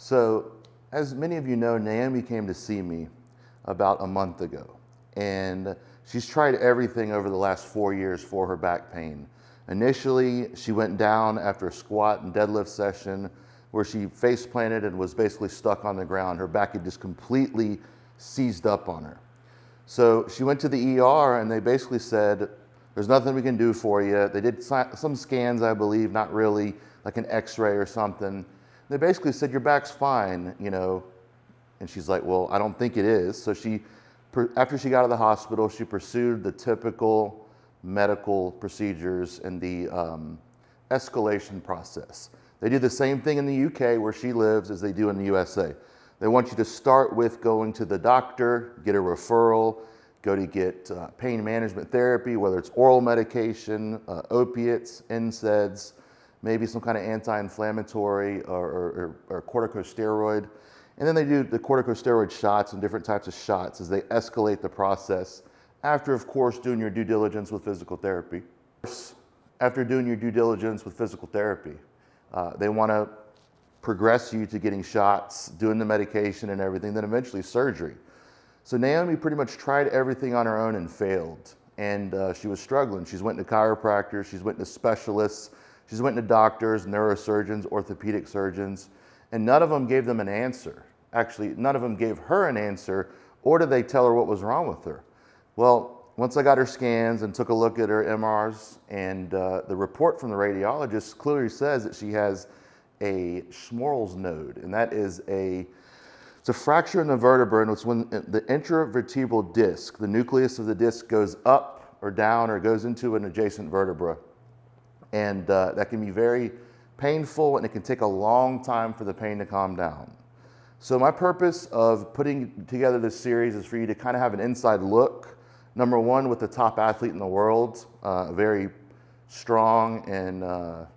So, as many of you know, Naomi came to see me about a month ago, and she's tried everything over the last 4 years for her back pain. Initially, she went down after a squat and deadlift session where she face planted and was basically stuck on the ground. Her back had just completely seized up on her. So she went to the ER and they basically said, there's nothing we can do for you. They did some scans, I believe, not really, like an x-ray or something. They basically said, your back's fine, you know. And she's like, well, I don't think it is. So after she got out of the hospital, she pursued the typical medical procedures and the escalation process. They do the same thing in the UK where she lives as they do in the USA. They want you to start with going to the doctor, get a referral, go to get pain management therapy, whether it's oral medication, opiates, NSAIDs, maybe some kind of anti-inflammatory or corticosteroid. And then they do the corticosteroid shots and different types of shots as they escalate the process after, of course, doing your due diligence with physical therapy. After doing your due diligence with physical therapy, they want to progress you to getting shots, doing the medication and everything, then eventually surgery. So Naomi pretty much tried everything on her own and failed. And she was struggling. She's went to chiropractors, she's went to specialists, she's went to doctors, neurosurgeons, orthopedic surgeons, and none of them gave them an answer. Actually, none of them gave her an answer, or did they tell her what was wrong with her? Well, once I got her scans and took a look at her MRs, and the report from the radiologist clearly says that she has a Schmorl's node, and that is it's a fracture in the vertebra, and it's when the intravertebral disc, the nucleus of the disc, goes up or down or goes into an adjacent vertebra. And that can be very painful, and it can take a long time for the pain to calm down. So my purpose of putting together this series is for you to kind of have an inside look. Number one, with the top athlete in the world, very strong and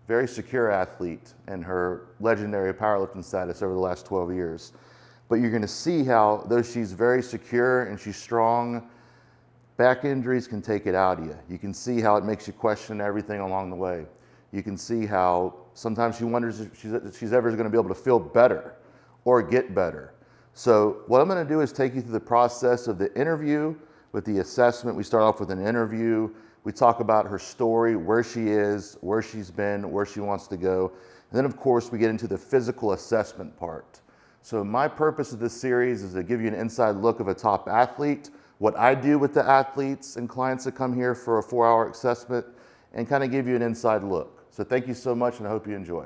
very secure athlete, and her legendary powerlifting status over the last 12 years. But you're going to see how, though she's very secure and she's strong, back injuries can take it out of you. You can see how it makes you question everything along the way. You can see how sometimes she wonders if she's ever going to be able to feel better or get better. So what I'm going to do is take you through the process of the interview with the assessment. We start off with an interview. We talk about her story, where she is, where she's been, where she wants to go. And then, of course, we get into the physical assessment part. So my purpose of this series is to give you an inside look of a top athlete, what I do with the athletes and clients that come here for a 4-hour assessment, and kind of give you an inside look. So thank you so much, and I hope you enjoy.